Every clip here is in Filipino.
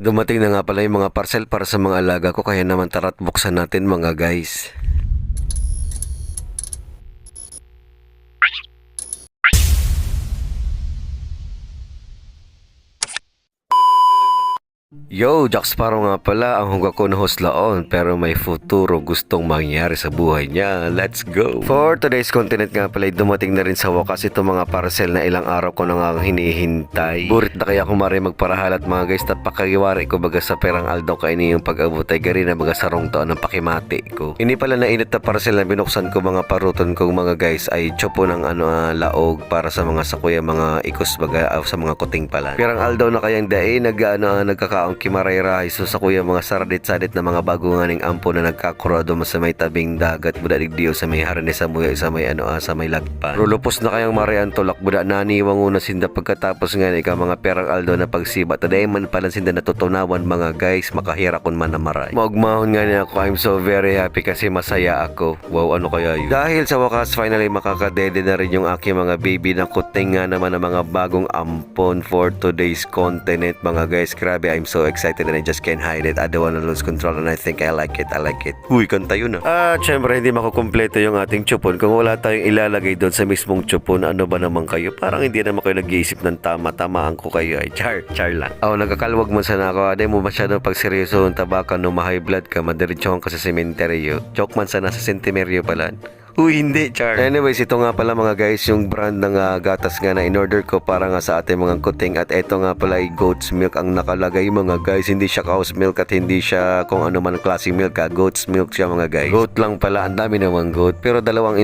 Dumating na nga pala yung mga parcel para sa mga alaga ko, kaya naman tara't buksan natin mga guys. Yo, Jack Sparrow nga pala ang huga ko na hoslaon, pero may futuro gustong mangyari sa buhay niya. Let's go! For today's content nga pala, dumating na rin sa wakas itong mga parcel na ilang araw ko na nga hinihintay. Burit na kaya kumari magparahalat mga guys, at pakagiwari ko baga sa perang aldaw kaini yung pag-abot ay gari na baga sarong taon ng pakimati ko. Ini pala na init na parcel na binuksan ko mga paruton kong mga guys ay chopo ng laog para sa mga sakuya, mga ikos baga sa mga kuting pala. Perang aldaw na kayang dae nagkakaong kimarayra iso sa kuya mga saradit-sadit na mga bago nga ning ampo na nagkakurado sa may tabing dagat buda digdiyo sa may harane sa muya sa may sa may lagpan. Rulupos na kayang marian tulak buda naniwang una sinda pagkatapos nga ka mga perang aldaw na pagsiba taday man pala sinda natutunawan mga guys makahira kun man na maray. Maugmahon nga niya ako, I'm so very happy kasi masaya ako. Wow, ano kaya yun? Dahil sa wakas finally makakadede na rin yung aking mga baby na kuting nga naman ng mga bagong ampon for today's content mga guys. Grabe, I'm so excited and I just can't hide it. I don't wanna lose control and I think I like it. Uy, kanta yun ah. Syempre hindi makukumpleto yung ating chupon kung wala tayong ilalagay doon sa mismong chupon. Ano ba naman kayo? Parang hindi naman kayo nag-iisip ng tama-tamaan ko kayo ay char lang. Nagkakalwag mo sana ako. Aday mo masyadong pagseryoso ng tabakan no ma-high blood ka, madiretsohan ka sa sementeryo. Joke man sana sa sentimeryo pala. Uy, hindi, char. Anyways, ito nga pala mga guys, yung brand ng gatas nga na in-order ko para nga sa ating mga kuting. At ito nga pala ay goat's milk ang nakalagay mga guys. Hindi siya cow's milk at hindi siya kung ano man klaseng milk. Goat's milk siya mga guys. Goat lang pala, ang dami namang goat. Pero dalawang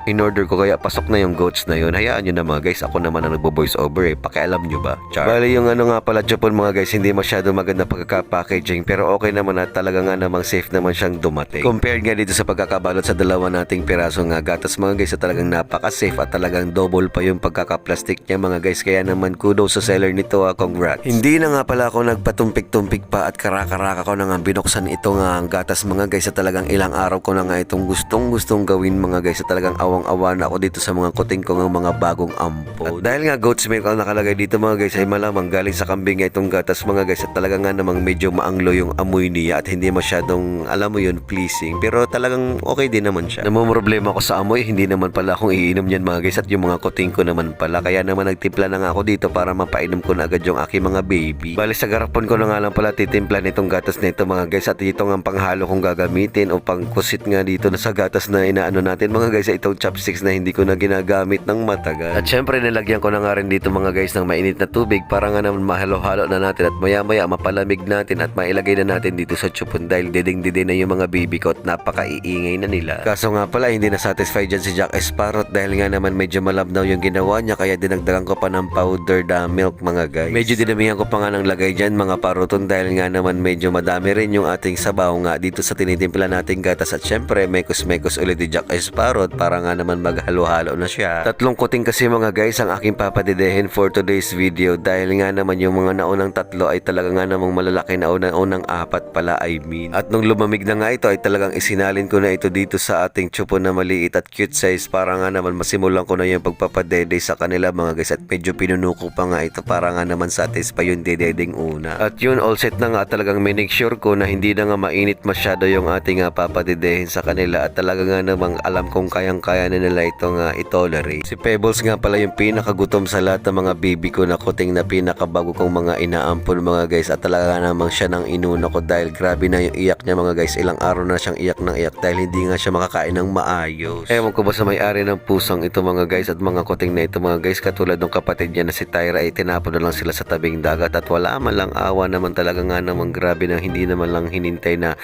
in-order ko kaya pasok na yung goats na yun. Hayaan nyo na mga guys, ako naman ang nagbo-voice over eh. Pakialam nyo ba, char? Bali yung nga pala chupon mga guys, hindi masyado maganda pagkaka-packaging. Pero okay naman at talaga nga namang safe naman siyang dumating. Compared nga dito sa pagkakabalot sa dalawa nating piraso nga gatas mga guys, at talagang napaka-safe at talagang double pa yung pagkaka-plastic niya mga guys. Kaya naman kudos sa seller nito congrats. Hindi na nga pala ako nagpatumpik-tumpik pa at karaka-raka ko na nga binuksan ito nga gatas mga guys, at talagang ilang araw ko na nga itong gustong gawin mga guys, at talagang awang-awa na ako dito sa mga kuting ko ng mga bagong ampon. At dahil nga goat's milk ang nakalagay dito mga guys, ay malamang galing sa kambing nga itong gatas mga guys, at talagang nga namang medyo maanglo yung amoy niya at hindi masyadong alam mo yun pleasing, pero talagang okay din naman siya. Namumroblema ako sa amoy, hindi naman pala akong iinom niyan mga guys, at yung mga kuting ko naman pala, kaya naman nagtimpla na nga ako dito para mapainom ko na agad yung aking mga baby. Bali sa garapon ko na nga lang pala titimpla nitong gatas nito mga guys, at ito nga panghalo kong gagamitin o pangkusit nga dito na sa gatas na inaano natin mga guys, itong chopsticks na hindi ko na ginagamit ng matagal. At syempre nilagyan ko na nga rin dito mga guys ng mainit na tubig para nga naman mahalo-halo na natin at maya-maya mapalamig natin at mailagay na natin dito sa chupon dahil diding-dide na yung mga baby ko at napaka-iingay na nila. Kaso nga pala hindi na satisfied dyan si Jack Sparrow dahil nga naman medyo malabnaw yung ginawa niya, kaya dinagdagan ko pa ng powdered milk mga guys. Medyo dinamihan ko pa nga ng lagay dyan mga paruton dahil nga naman medyo madami rin yung ating sabaw nga dito sa tinitimpla nating gatas, at syempre mekos-mekos ulit ni Jack Sparrow para nga naman maghalo-halo na siya. Tatlong kuting kasi mga guys ang aking papadidehin for today's video dahil nga naman yung mga naunang tatlo ay talaga nga namang malalaki na unang apat pala I mean. At nung lumamig na nga ito ay talagang isinalin ko na ito dito sa ating chupon na maliit at cute size para nga naman masimulan ko na yung pagpapadede sa kanila mga guys, at medyo pinunuko pa nga ito para nga naman satisfy yung dededeng una. At yun, all set na nga, talagang make sure ko na hindi na nga mainit masyado yung ating papadedehin sa kanila, at talaga nga namang alam kong kayang-kaya na nila ito nga itolerate. Si Pebbles nga pala yung pinakagutom sa lahat ng mga baby ko na kuting na pinakabago kong mga inaampon mga guys, at talaga namang siya nang inuna ko dahil grabe na yung iyak niya mga guys. Ilang araw na siyang iyak ng iyak dahil hindi nga siya makakain ng maayos. Ewan ko ba sa may-ari ng pusang ito mga guys at mga kuting na ito mga guys, katulad ng kapatid niya na si Tyra ay tinapon na lang sila sa tabing dagat at wala man lang awa naman, talaga nga namang grabe na hindi naman lang hinintay na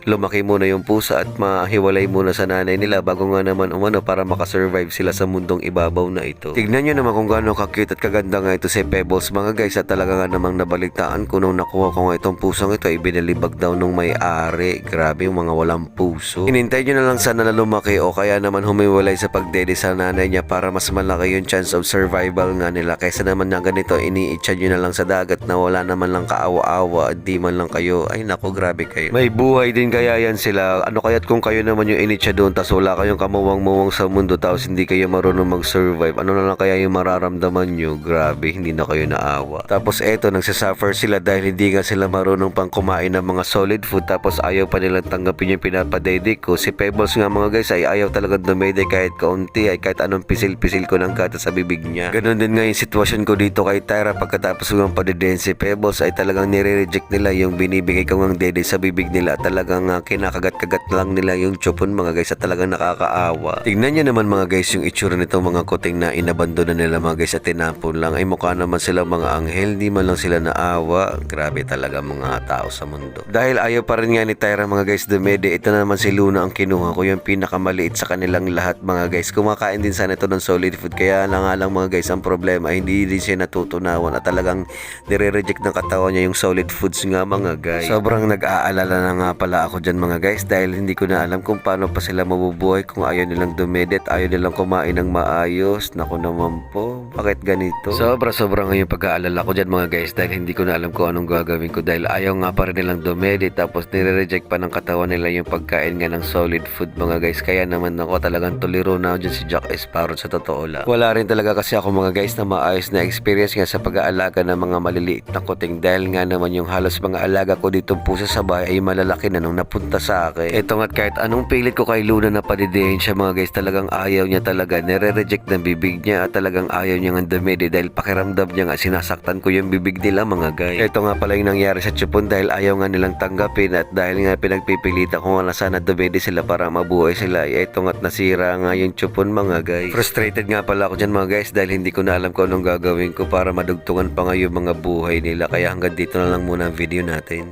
lumaki muna yung pusa at mahiwalay muna sa nanay nila bago nga naman umano para makasurvive sila sa mundong ibabaw na ito. Tignan nyo naman kung gaano ka-cute at kaganda nga ito si Pebbles mga guys, at talaga nga namang nabaligtaan ko nung nakuha ko nga itong pusang ito ay binalibag daw nung may-ari. Grabe yung mga walang puso. Hinintay nyo na lang sana na lumaki o kaya kaya naman humiwalay sa pagdede sa nanay niya para mas malaki yung chance of survival nga nila kaysa naman na ganito iniitsa nyo na lang sa dagat na wala naman lang kaawa-awa at di man lang kayo. Ay nako, grabe kayo. May buhay din kaya yan sila. Ano kaya't kung kayo naman yung initsa doon tas wala kayong kamuwang-muwang sa mundo tapos hindi kayo marunong mag-survive, ano na lang kaya yung mararamdaman nyo? Grabe, hindi na kayo naawa. Tapos eto, nagsasuffer sila dahil hindi nga sila marunong pang kumain ng mga solid food tapos ayaw pa nilang tanggapin yung pinapadede ko. Si Pebbles nga mga guys ay ayaw talagang dumede kahit kaunti, ay kahit anong pisil-pisil ko ng kata sa bibig niya. Ganon din nga yung sitwasyon ko dito kay Tyra pagkatapos ng padedehin si Pebbles ay talagang nire-reject nila yung binibigay ko ng dede sa bibig nila at talagang kinakagat-kagat lang nila yung chupon mga guys at talagang nakakaawa. Tignan nyo naman mga guys yung itsura nitong mga kuting na inabandona nila mga guys at tinapon lang, ay mukha naman silang mga anghel, di man lang sila naawa. Grabe talaga mga tao sa mundo. Dahil ayaw pa rin nga ni Tyra mga guys dumede, ito na naman si Luna ang kinuha ko, yung pinakamaliit sa kanilang lahat mga guys. Kumakain din sana ito ng solid food kaya lang nga lang mga guys ang problema ay hindi din siya natutunawan at talagang nire-reject ng katawan niya yung solid foods nga mga guys. Sobrang nag-aalala na nga pala ako dyan mga guys dahil hindi ko na alam kung paano pa sila mabubuhay kung ayaw nilang dumede at ayaw nilang kumain ng maayos. Naku naman po, bakit ganito? Sobra-sobra nga yung pag-aalala ko dyan mga guys dahil hindi ko na alam kung anong gagawin ko dahil ayaw nga pa rin nilang dumede tapos nire-reject pa ng katawan nila yung pagkain nga ng solid food mga guys. Kaya naman ako talagang tuliro na ako dyan si Jack Sparrow sa totoo lang. Wala rin talaga kasi ako mga guys na maayos na experience nga sa pag-aalaga ng mga maliliit na kuting dahil nga naman yung halos mga alaga ko dito pusa sa bahay ay malalaki na nung napunta sa akin. Ito nga't kahit anong pilit ko kay Luna na padidihin siya mga guys, talagang ayaw niya talaga, nire-reject ng bibig niya at talagang ayaw niya nga dumede dahil pakiramdam niya nga sinasaktan ko yung bibig nila mga guys. Ito nga pala yung nangyari sa chupon dahil ayaw nga nilang tanggapin at dahil nga pinagpipilitan ko nga na sana dumede sila para mabuhay sila. Ito nga't nasira nga yung chupon mga guys. Frustrated nga pala ako dyan mga guys dahil hindi ko na alam kung anong gagawin ko para madugtungan pa nga yung mga buhay nila. Kaya hanggang dito na lang muna ang video natin.